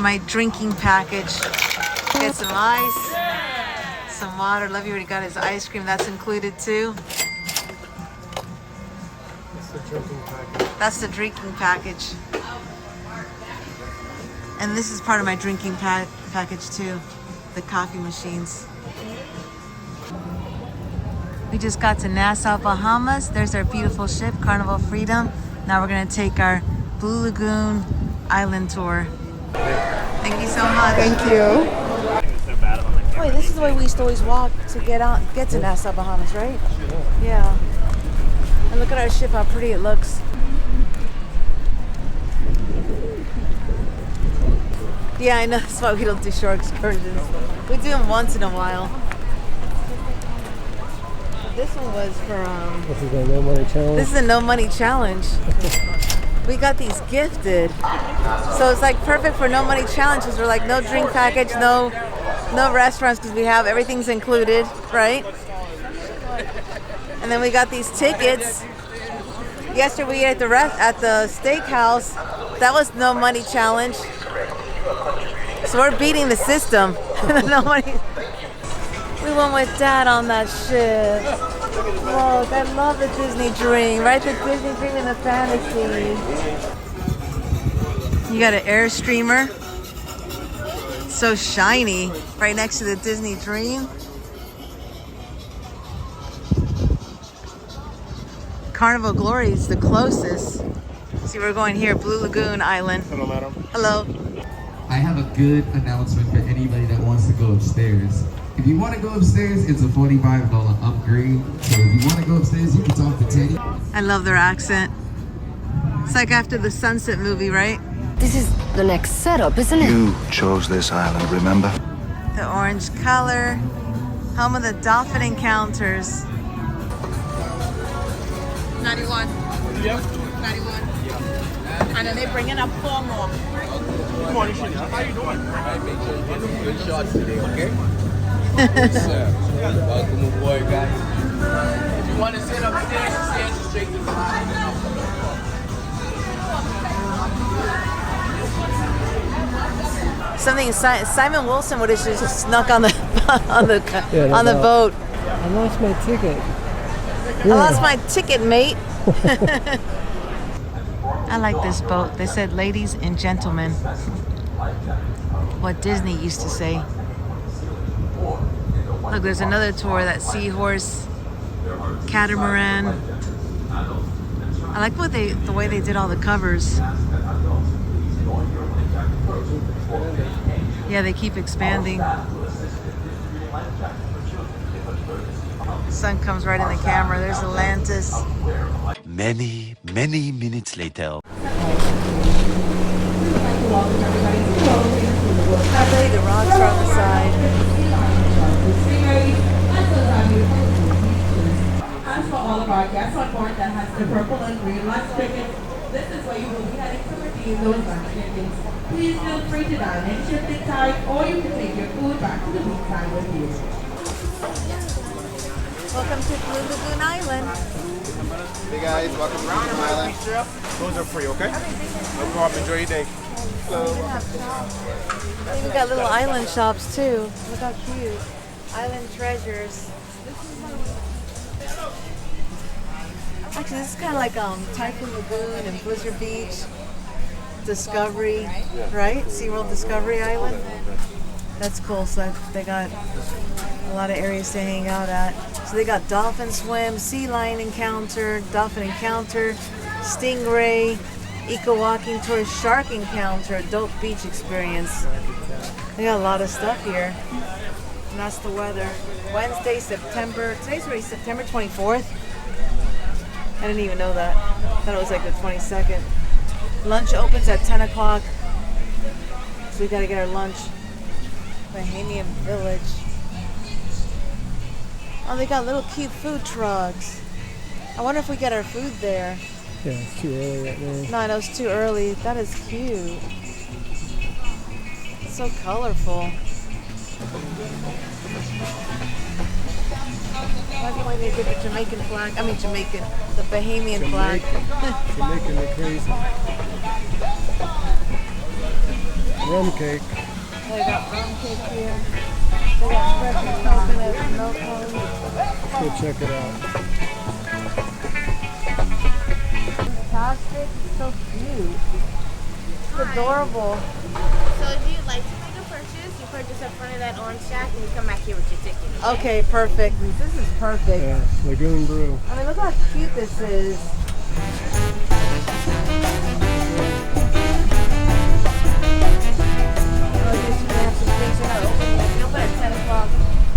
my drinking package. Get some ice, some water. Lovey already got his ice cream. That's included too. That's the drinking package. That's the drinking package. And this is part of my drinking package too. The coffee machines. We just got to Nassau, Bahamas. There's our beautiful ship, Carnival Freedom. Now we're gonna take our Blue Lagoon Island tour. Thank you so much. Thank you. Wait, this is the way we used to always walk to get to Nassau, Bahamas, right? Yeah. And look at our ship, how pretty it looks. Yeah, I know, that's why we don't do shore excursions. We do them once in a while. This one was for, This is a no money challenge. This is a no money challenge. We got these gifted. So it's like perfect for no money challenges. We're like no drink package, no restaurants, because we have everything's included, right? And then we got these tickets. Yesterday we ate at the steakhouse. That was no money challenge. So we're beating the system. No money. We went with Dad on that ship. Look, I love the Disney dream, right? The Disney dream and the fantasy. You got an air streamer. So shiny, right next to the Disney dream. Carnival Glory is the closest. See, we're going here, Blue Lagoon Island. Hello, madam. Hello. I have a good announcement for anybody that wants to go upstairs. If you want to go upstairs, it's a $45 upgrade. So if you want to go upstairs, you can talk to Teddy. I love their accent. It's like after the Sunset movie, right? This is the next setup, isn't it? You chose this island, remember? The orange color. Home of the dolphin encounters. 91. Yep. 91. And then they bring in up 4 more. Good morning, Shania. How you doing? Good shots today, okay? Yes, sir. Welcome aboard, guys. If you want to sit upstairs, the stairs are straight to the side. Something Simon Wilson would have just snuck on the on the boat. I lost my ticket. I lost my ticket, mate. I like this boat. They said ladies and gentlemen. What Disney used to say. Look, there's another tour, that seahorse, catamaran. I like the way they did all the covers. Yeah, they keep expanding. Sun comes right in the camera. There's Atlantis. Many minutes later. The rocks are on the side. As for all of our guests on board that has the purple and green lunch tickets, this is where you will be heading to redeem those lunch tickets. Please feel free to dine in, shifting time, or you can take your food back to the beach side with you. Welcome to Blue Lagoon Island. Hey guys, welcome to Blue Island. Those are free, okay? Go up, enjoy your day. They even got little island shops too. Look how cute. Island treasures. Actually, this is kind of like Typhoon Lagoon and Blizzard Beach. Discovery, right? SeaWorld Discovery Island. That's cool. So they got a lot of areas to hang out at. So they got dolphin swim, sea lion encounter, dolphin encounter, stingray, eco walking tour, shark encounter, adult beach experience. They got a lot of stuff here. And that's the weather. Wednesday, today's already September 24th. I didn't even know that. I thought it was like the 22nd. Lunch opens at 10 o'clock. So we gotta get our lunch. Bahamian Village. Oh, they got little cute food trucks. I wonder if we get our food there. Yeah, it's too early right now. No, I know it's too early. That is cute. It's so colorful. I like when they did the Jamaican flag. I mean Jamaican, the Bahamian flag. Jamaican, they're crazy. Rum cake. They got rum cake here. They got fresh coconut milk cones. Go check it out. Fantastic. It's so cute. It's adorable. So if you'd like to make a purchase, you purchase in front of that orange shack and you come back here with your ticket. Okay, perfect. This is perfect. Yeah, Lagoon Brew. I mean, look how cute this is. Open at 10 o'clock.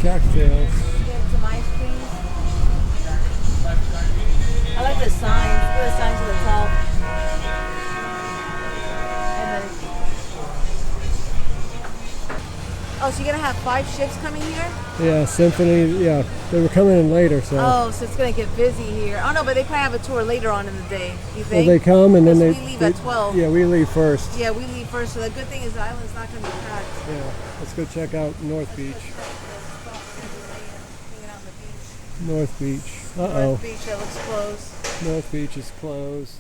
Cocktails. Get some ice cream. I like the signs. Look at the signs at the top. And then, oh, so you're gonna have 5 ships coming here? Yeah, Symphony. Yeah, they were coming in later, so. Oh, so it's gonna get busy here. Oh no, but they probably have a tour later on in the day. You Well, think? they come and then Because they. we leave at 12. Yeah, we leave first. Yeah, we leave first. So the good thing is the island's not gonna be packed. Yeah, let's go check out North Beach. North Beach. Uh-oh. North Beach, that looks closed. North Beach is closed.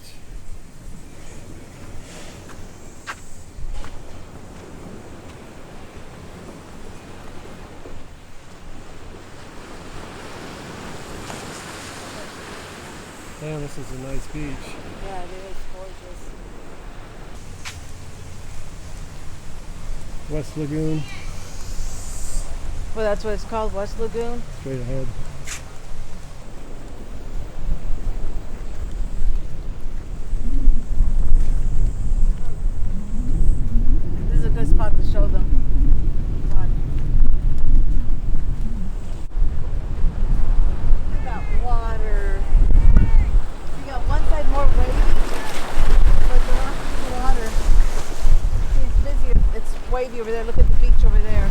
Damn, this is a nice beach. Yeah, it is gorgeous. West Lagoon, Well, that's what it's called, West Lagoon. straight ahead. This is a good spot to show them. Come on. We got water. We got one side more wavy, but they're not in water. See, it's busy. It's wavy over there. Look at the beach over there.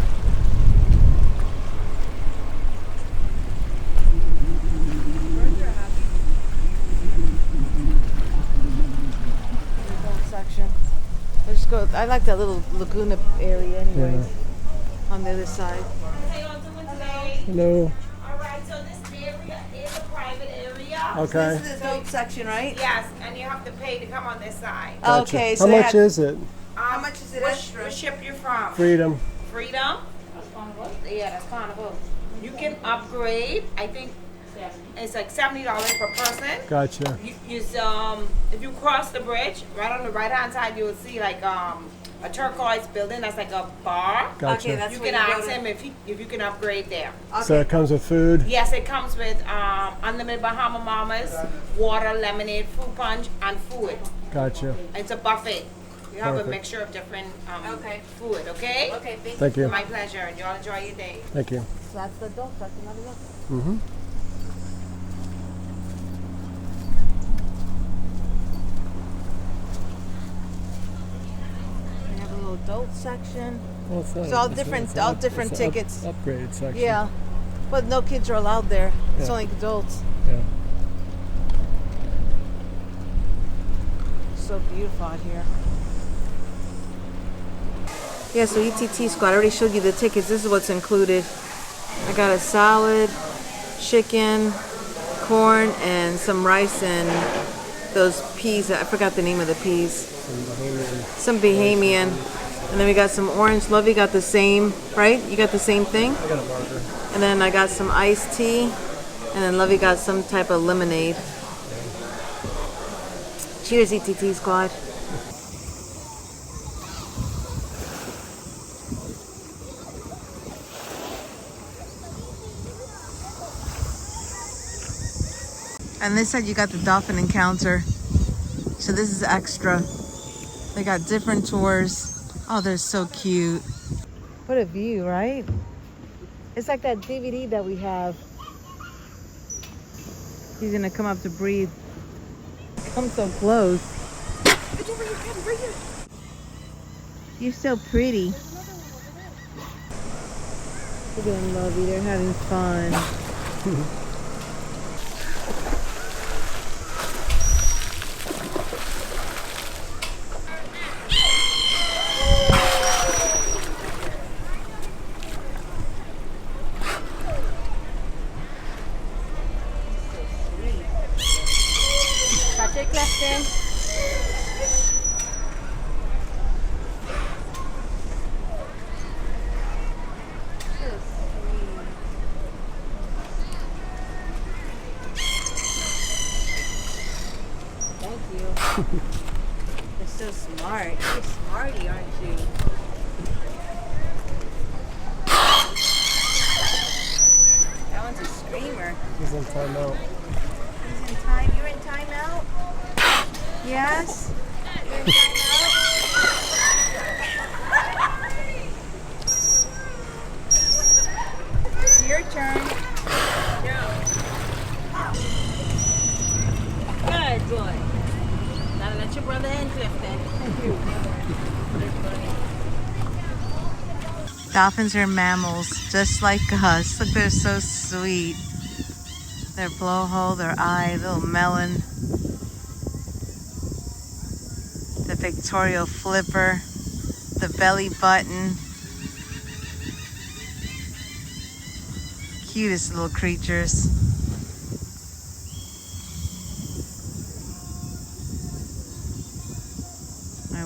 Section. Let's go. I like that little Laguna area anyway. Yeah. On the other side. How y'all doing today? Hello. All right, so this area is a private area. Okay. This is the boat section, right? Yes, and you have to pay to come on this side. Gotcha. Okay. How So they much had- is it? How much is it What extra? ship you from? Freedom. Freedom? That's Carnival. Yeah, that's Carnival. You can upgrade. I think it's like $70 per person. Gotcha. If you cross the bridge, right on the right hand side, you will see like a turquoise building that's like a bar. Gotcha. Okay, that's You where can you go ask to- him if you can upgrade there. So it comes with food. Yes, it comes with unlimited Bahama Mamas, water, lemonade, fruit punch, and food. Gotcha. It's a buffet. You have Perfect. a mixture of different Okay. food, okay? Okay, Thank you. My pleasure, and y'all enjoy your day. Thank you. So that's the dock. That's another dock. Mm-hmm. They have a little adult section. Well, it's not- It's all it's different- it's all up- different it's an tickets. Upgraded section. Yeah, but no kids are allowed there. It's Yeah. only adults. Yeah. So beautiful out here. Yeah, so ETT squad, I already showed you the tickets. This is what's included. I got a salad, chicken, corn, and some rice and those peas. I forgot the name of the peas. Some Bahamian. And then we got some orange. Lovey got the same, right? You got the same thing? I got a burger. And then I got some iced tea. And then Lovey got some type of lemonade. Cheers, ETT squad. And they said you got the dolphin encounter. So this is extra. They got different tours. Oh, they're so cute. What a view, right? It's like that DVD that we have. He's gonna come up to breathe. Come so close. You're so pretty. Look at them, Lovey. They're having fun. They're so smart. You're smarty, aren't you? That one's a screamer. He's in timeout. He's in time. You're in timeout? Yes? You're in timeout? It's your turn. Good boy. Gotta let your brother in, Clifton. Dolphins are mammals, just like us. Look, they're so sweet. Their blowhole, their eye, little melon. The pictorial flipper, the belly button. Cutest little creatures.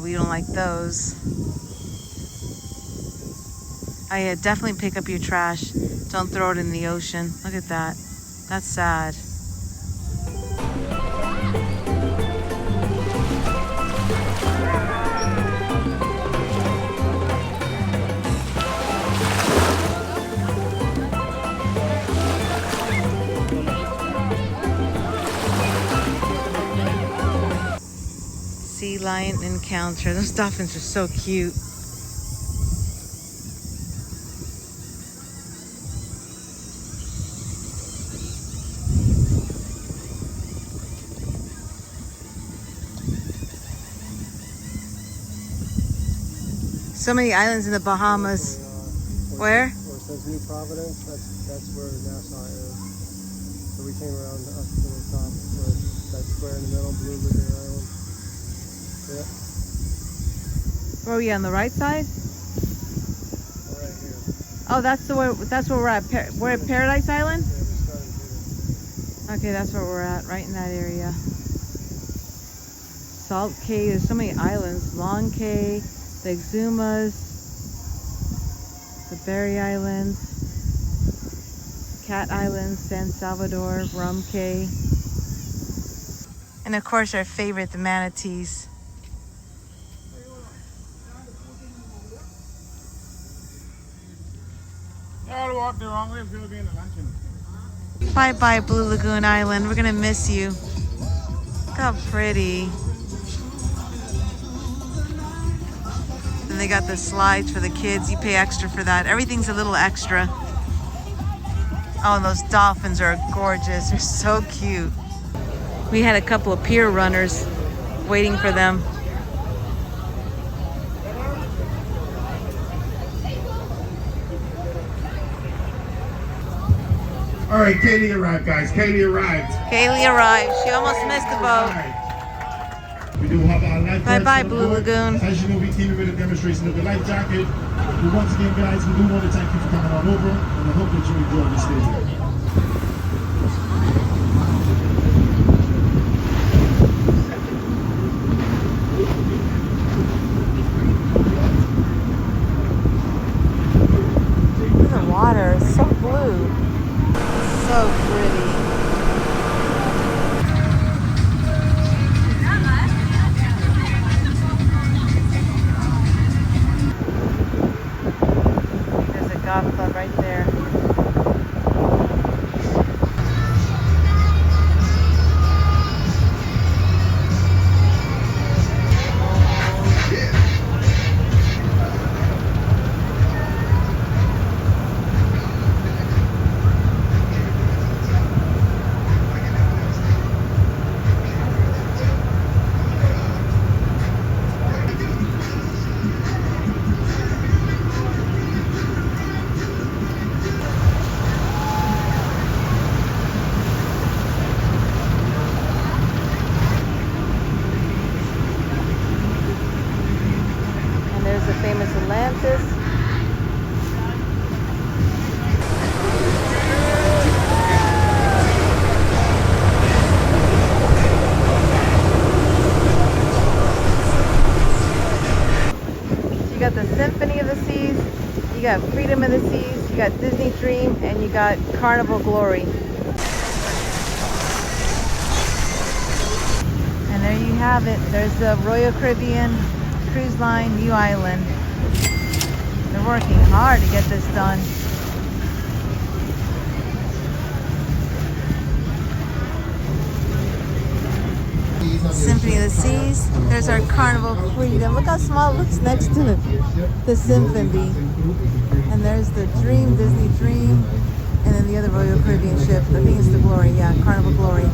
We don't like those. Oh yeah, definitely pick up your trash. Don't throw it in the ocean. Look at that. That's sad. Sea lion encounter. Those dolphins are so cute. So many islands in the Bahamas. Where? Where it says New Providence, that's where Nassau is. So we came around up to the top, where that square in the middle, Blue Lagoon Island. Yeah. Where are we on the right side? Right here. Oh, that's where we're at. We're at Paradise Island? Yeah, we started here. Okay, that's where we're at, right in that area. Salt Cay, there's so many islands. Long Cay, the Exumas, the Berry Islands, Cat Islands, San Salvador, Rum Cay. And of course our favorite, the manatees. I'll walk the wrong way if you'll be in the luncheon. Bye bye, Blue Lagoon Island. We're gonna miss you. Look how pretty. And they got the slides for the kids. You pay extra for that. Everything's a little extra. Oh, and those dolphins are gorgeous. They're so cute. We had a couple of pier runners waiting for them. All right, Kaylee arrived, guys. Kaylee arrived. Kaylee arrived. She almost missed the boat. We do have our life Bye-bye, Blue Lagoon. As you know, we came with a demonstration of the life jacket. But once again, guys, we do want to thank you for coming on over, and I hope that you enjoy the stay. The water is so blue. So pretty. There's a golf club right there. Famous Atlantis. You got the Symphony of the Seas, you got Freedom of the Seas, you got Disney Dream, and you got Carnival Glory. And there you have it. There's the Royal Caribbean Cruise Line New Island. They're working hard to get this done. Symphony of the Seas. There's our Carnival Freedom. Look how small it looks next to the Symphony. And there's the Dream, Disney Dream. And then the other Royal Caribbean ship. I think it's the Glory. Yeah, Carnival Glory.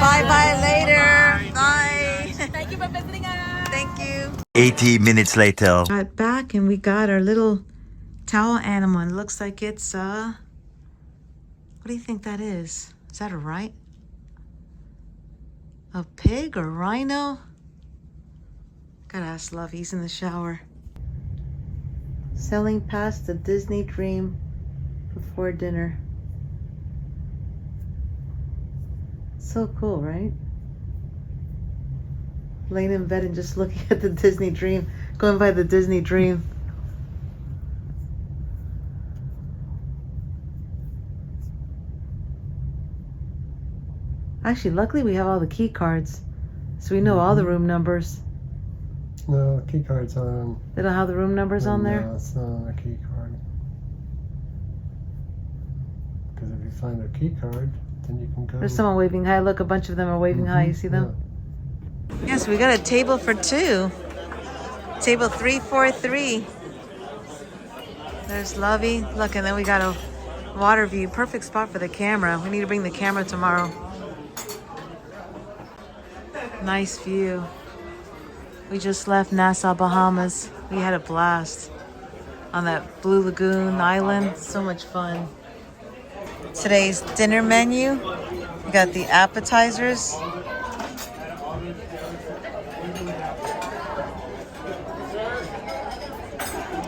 Bye-bye later. Bye. Thank you for visiting us. Thank you. 80 minutes later. Got back and we got our little towel animal. It looks like it's what do you think that is? Is that a pig or rhino? Gotta ask Love. He's in the shower. Selling past the Disney Dream before dinner. So cool, right? Laying in bed and just looking at the Disney Dream, going by the Disney Dream. Actually, luckily we have all the key cards, so we know all the room numbers. No, key cards on. They don't have the room numbers on there? No, it's not on a key card. Because if you find a key card, then you can go. There's someone waving hi. Look, a bunch of them are waving hi. You see them? Yeah. Yes, we got a table for two. Table 343. There's Lovey. Look, and then we got a water view. Perfect spot for the camera. We need to bring the camera tomorrow. Nice view. We just left Nassau, Bahamas. We had a blast on that Blue Lagoon Island. So much fun. Today's dinner menu. We got the appetizers.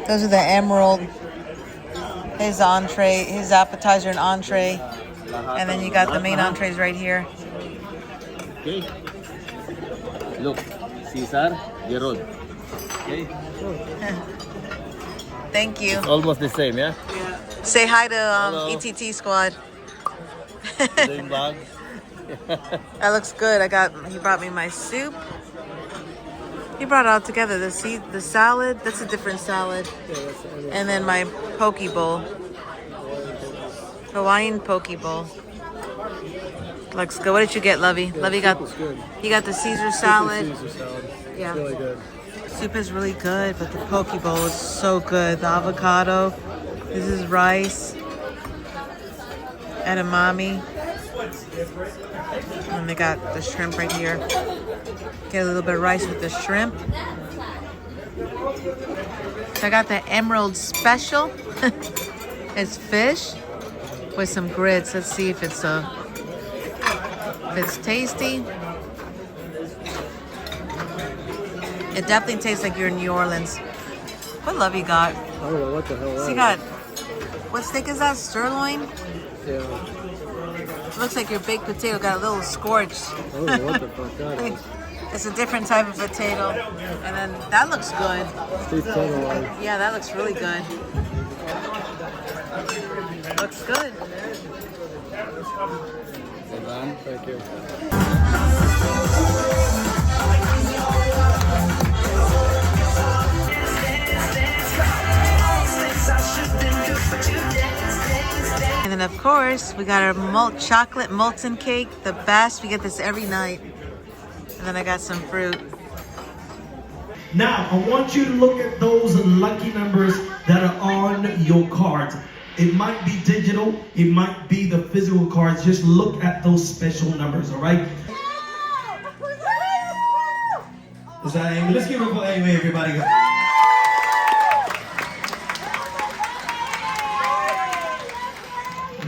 Those are the emerald. His entree, his appetizer and entree. And then you got the main entrees right here. Okay. Look, Caesar, Gerald. Okay. Thank you. It's almost the same, yeah? Say hi to ETT squad. Same bag. That looks good. He brought me my soup. He brought it all together. The salad, that's a different salad. And then my poke bowl. Hawaiian poke bowl. Looks good. What did you get, Lovey? Lovey got the Caesar salad. Caesar salad. Yeah. It's really good. Soup is really good, but the poke bowl is so good. The avocado. This is rice. Edamame. And they got the shrimp right here. Get a little bit of rice with the shrimp. So I got the Emerald Special. It's fish with some grits. Let's see if it's tasty. It definitely tastes like you're in New Orleans. What Love you got? I don't know what the hell So you got, what steak is that? Sirloin? Yeah. Looks like your baked potato got a little scorched. I don't know what the fuck that is. It's a different type of potato. And then that looks good. Steak tenderloin. Yeah, that looks really good. Looks good. Thank you. And then of course, we got our chocolate molten cake, the best. We get this every night. And then I got some fruit. Now, I want you to look at those lucky numbers that are on your cards. It might be digital, it might be the physical cards. Just look at those special numbers, all right? Is that Amy? Let's give her for Amy, everybody.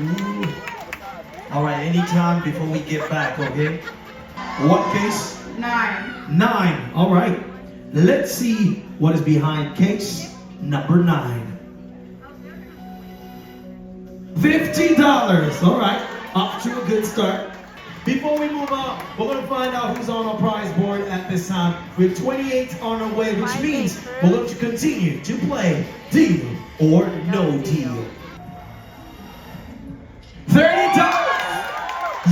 Ooh. All right, anytime before we get back, okay? What case? 9. 9. All right. Let's see what is behind case number 9. $50. All right. Off to a good start. Before we move on, we're going to find out who's on our prize board at this time. We have 28 on our way, which means we're going to continue to play Deal or No Deal. $30.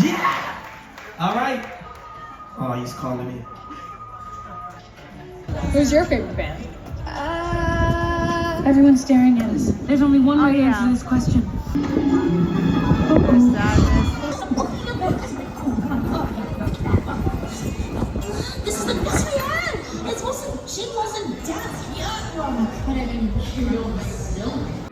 Yeah. All right. Oh, he's calling me. Who's your favorite band? Everyone's staring at us. There's only one right answer to this question. This is the best we had! It wasn't, she wasn't deaf yet! But I mean, you're so